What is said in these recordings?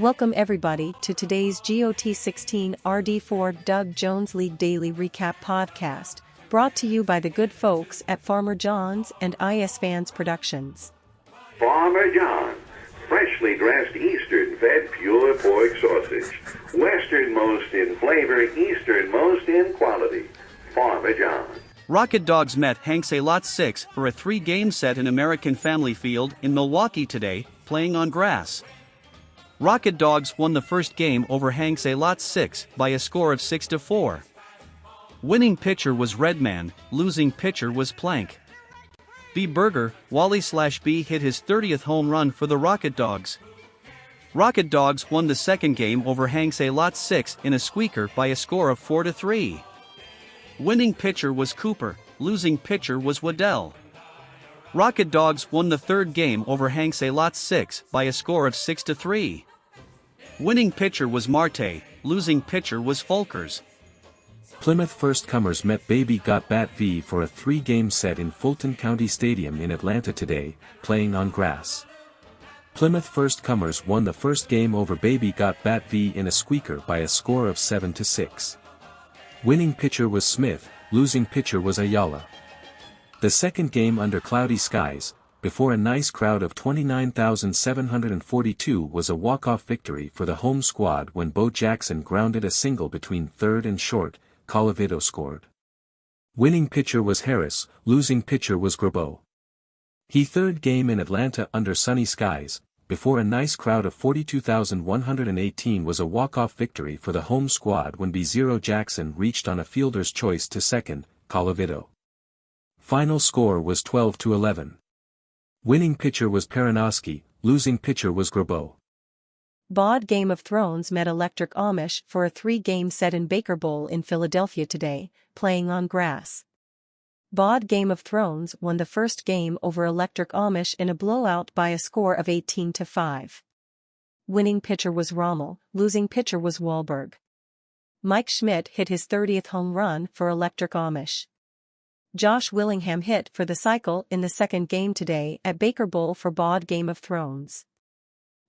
Welcome everybody to today's GOT16 RD4 Doug Jones League Daily Recap Podcast, brought to you by the good folks at Farmer John's and IS Fans Productions. Farmer John, freshly dressed Eastern-fed pure pork sausage, westernmost in flavor, easternmost in quality. Farmer John. Rocket Dogs met Hanks A Lot 6 for a 3-game set in American Family Field in Milwaukee today, playing on grass. Rocket Dogs won the first game over Hanks A Lot 6 by a score of 6-4. Winning pitcher was Redman, losing pitcher was Plank. B. Burger, Wally/B hit his 30th home run for the Rocket Dogs. Rocket Dogs won the second game over Hanks A Lot 6 in a squeaker by a score of 4-3. Winning pitcher was Cooper, losing pitcher was Waddell. Rocket Dogs won the third game over Hanks A Lot 6 by a score of 6-3. Winning pitcher was Marte, losing pitcher was Folkers. Plymouth First Comers met Baby Got Bat V for a 3-game set in Fulton County Stadium in Atlanta today, playing on grass. Plymouth First Comers won the first game over Baby Got Bat V in a squeaker by a score of 7-6. Winning pitcher was Smith, losing pitcher was Ayala. The second game under cloudy skies, before a nice crowd of 29,742 was a walk-off victory for the home squad when Bo Jackson grounded a single between third and short. Colavito scored. Winning pitcher was Harris, losing pitcher was Grabo. He third game in Atlanta under sunny skies, before a nice crowd of 42,118 was a walk-off victory for the home squad when B0 Jackson reached on a fielder's choice to second, Colavito. Final score was 12-11. Winning pitcher was Peranowski, losing pitcher was Grabo. BOD Game of Thrones met Electric Amish for a 3-game set in Baker Bowl in Philadelphia today, playing on grass. BOD Game of Thrones won the first game over Electric Amish in a blowout by a score of 18-5. Winning pitcher was Rommel, losing pitcher was Wahlberg. Mike Schmidt hit his 30th home run for Electric Amish. Josh Willingham hit for the cycle in the second game today at Baker Bowl for BOD Game of Thrones.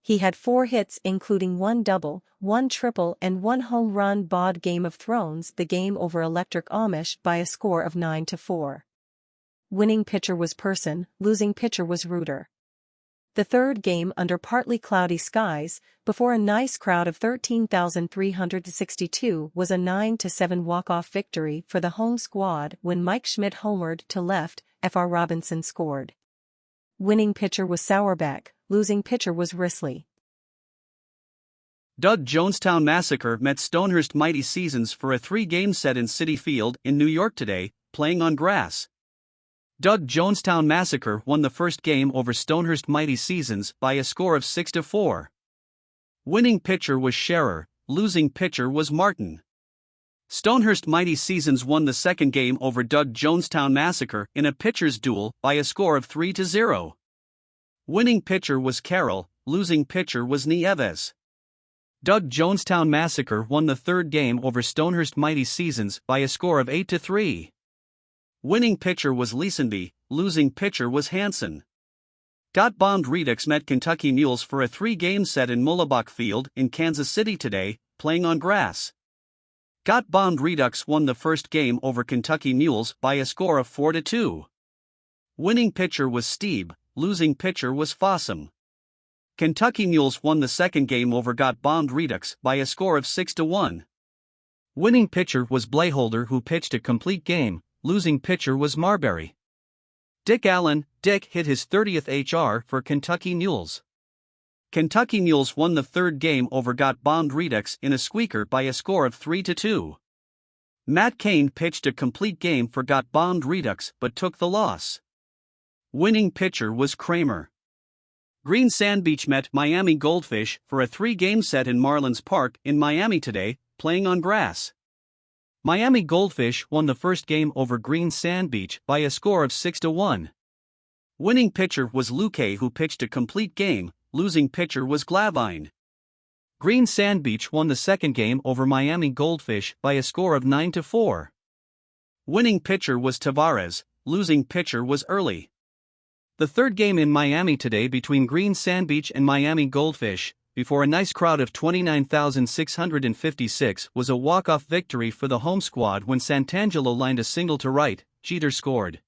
He had 4 hits including 1 double, 1 triple and 1 home run. BOD Game of Thrones the game over Electric Amish by a score of 9-4. Winning pitcher was Person, losing pitcher was Reuter. The third game under partly cloudy skies, before a nice crowd of 13,362 was a 9-7 walk-off victory for the home squad when Mike Schmidt homered to left, Fr. Robinson scored. Winning pitcher was Sauerbeck, losing pitcher was Risley. Doug Jonestown Massacre met Stonehurst Mighty Seasons for a 3-game set in Citi Field in New York today, playing on grass. Doug Jonestown Massacre won the first game over Stonehurst Mighty Seasons by a score of 6-4. Winning pitcher was Scherer, losing pitcher was Martin. Stonehurst Mighty Seasons won the second game over Doug Jonestown Massacre in a pitcher's duel by a score of 3-0. Winning pitcher was Carroll, losing pitcher was Nieves. Doug Jonestown Massacre won the third game over Stonehurst Mighty Seasons by a score of 8-3. Winning pitcher was Leesenby, losing pitcher was Hansen. Got Bombed Redux met Kentucky Mules for a 3-game set in Muhlebach Field in Kansas City today, playing on grass. Got Bombed Redux won the first game over Kentucky Mules by a score of 4-2. Winning pitcher was Steeb, losing pitcher was Fossum. Kentucky Mules won the second game over Got Bombed Redux by a score of 6-1. Winning pitcher was Blayholder, who pitched a complete game, losing pitcher was Marbury. Dick Allen, Dick hit his 30th HR for Kentucky Mules. Kentucky Mules won the third game over Got Bombed Redux in a squeaker by a score of 3-2. Matt Cain pitched a complete game for Got Bombed Redux but took the loss. Winning pitcher was Kramer. Green Sand Beach met Miami Goldfish for a 3-game set in Marlins Park in Miami today, playing on grass. Miami Goldfish won the first game over Green Sand Beach by a score of 6-1. Winning pitcher was Luque, who pitched a complete game, losing pitcher was Glavine. Green Sand Beach won the second game over Miami Goldfish by a score of 9-4. Winning pitcher was Tavares, losing pitcher was Early. The third game in Miami today between Green Sand Beach and Miami Goldfish, before a nice crowd of 29,656, was a walk-off victory for the home squad when Santangelo lined a single to right. Jeter scored.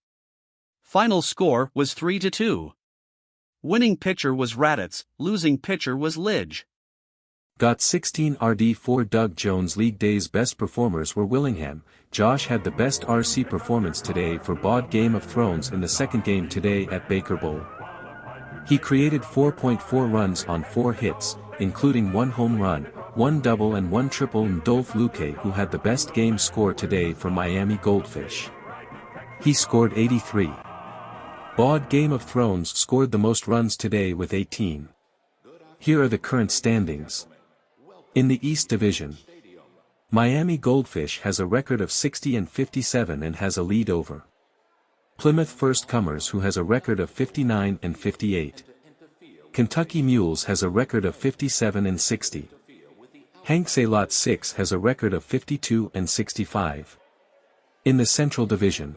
Final score was 3-2. Winning pitcher was Raditz, losing pitcher was Lidge. Got 16 RD4 Doug Jones. League Day's best performers were Willingham. Josh had the best RC performance today for BOD Game of Thrones in the second game today at Baker Bowl. He created 4.4 runs on 4 hits, including 1 home run, 1 double and 1 triple. And Dolph Luque, who had the best game score today for Miami Goldfish. He scored 83. BOD Game of Thrones scored the most runs today with 18. Here are the current standings. In the East Division, Miami Goldfish has a record of 60-57 and has a lead over Plymouth First Comers, who has a record of 59-58. Kentucky Mules has a record of 57-60. Hanks A Lot 6 has a record of 52-65. In the Central Division,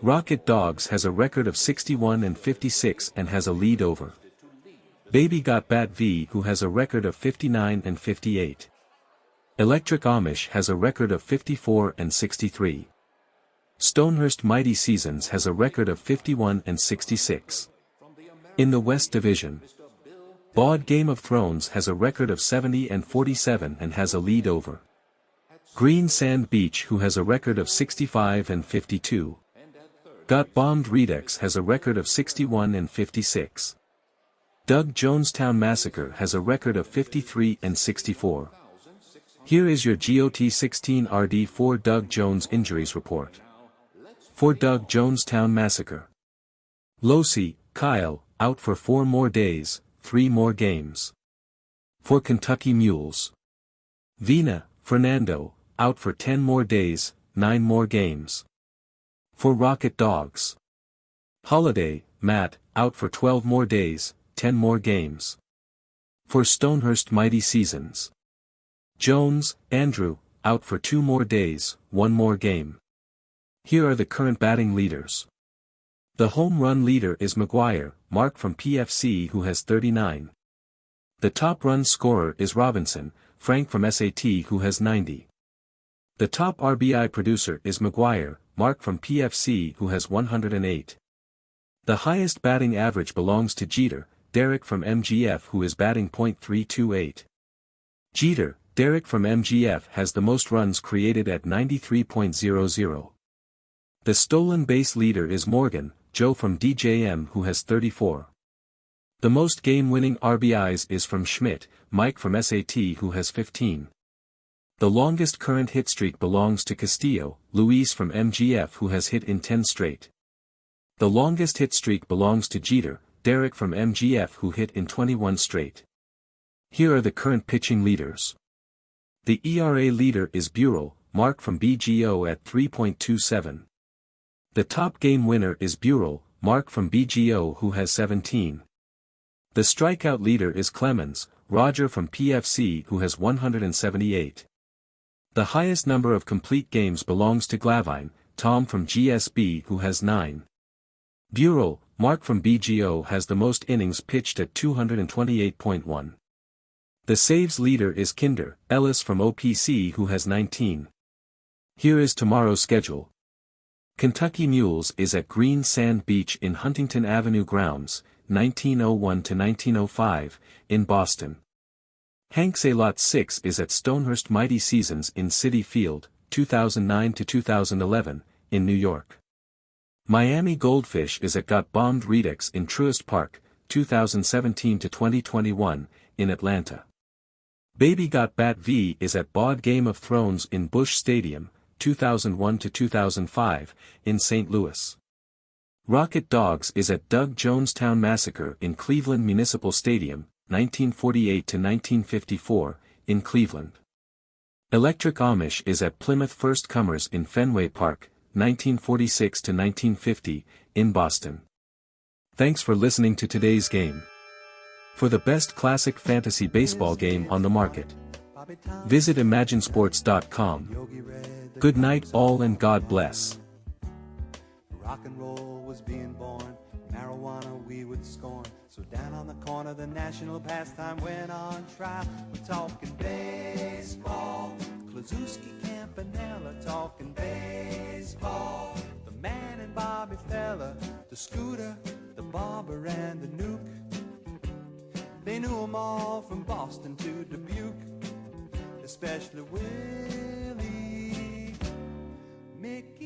Rocket Dogs has a record of 61-56 and has a lead over Baby Got Bat V, who has a record of 59-58. Electric Amish has a record of 54-63. Stonehurst Mighty Seasons has a record of 51-66. In the West Division, BOD Game of Thrones has a record of 70-47 and has a lead over Green Sand Beach, who has a record of 65-52. Got Bombed Redux has a record of 61-56. Doug Jonestown Massacre has a record of 53-64. Here is your GOT16 RD4 Doug Jones injuries report. For Doug Jonestown Massacre: Losi, Kyle, out for 4 more days, 3 more games. For Kentucky Mules: Vina, Fernando, out for 10 more days, 9 more games. For Rocket Dogs: Holiday, Matt, out for 12 more days, 10 more games. For Stonehurst Mighty Seasons: Jones, Andrew, out for 2 more days, 1 more game. Here are the current batting leaders. The home run leader is McGuire, Mark from PFC, who has 39. The top run scorer is Robinson, Frank from SAT, who has 90. The top RBI producer is McGuire, Mark from PFC, who has 108. The highest batting average belongs to Jeter, Derek from MGF, who is batting .328. Jeter, Derek from MGF has the most runs created at 93.00. The stolen base leader is Morgan, Joe from DJM, who has 34. The most game-winning RBIs is from Schmidt, Mike from SAT, who has 15. The longest current hit streak belongs to Castillo, Luis from MGF, who has hit in 10 straight. The longest hit streak belongs to Jeter, Derek from MGF, who hit in 21 straight. Here are the current pitching leaders. The ERA leader is Burrell, Mark from BGO at 3.27. The top game winner is Burrell, Mark from BGO, who has 17. The strikeout leader is Clemens, Roger from PFC, who has 178. The highest number of complete games belongs to Glavine, Tom from GSB, who has 9. Burrell, Mark from BGO has the most innings pitched at 228.1. The saves leader is Kinder, Ellis from OPC, who has 19. Here is tomorrow's schedule. Kentucky Mules is at Green Sand Beach in Huntington Avenue grounds, 1901 to 1905, in Boston. Hanks A Lot 6 is at Stonehurst Mighty Seasons in Citi Field, 2009 to 2011, in New York. Miami Goldfish is at Got Bombed Redux in Truist Park, 2017 to 2021, in Atlanta. Baby Got Bat V is at BOD Game of Thrones in Busch Stadium, 2001 to 2005, in St. Louis. Rocket Dogs is at Doug Jonestown Massacre in Cleveland Municipal Stadium, 1948 to 1954, in Cleveland. Electric Amish is at Plymouth First Comers in Fenway Park, 1946 to 1950, in Boston. Thanks for listening to today's game. For the best classic fantasy baseball game on the market, visit imaginesports.com. Good night all and God bless. Rock and roll was being born, marijuana we would scorn. So So down on the corner, the national pastime went on trial. We're talking baseball. Klazuski, Campanella, talking baseball. The man and Bobby Fella, the Scooter, the Barber and the Nuke. They knew 'em all from Boston to Dubuque, especially Willie, Mickey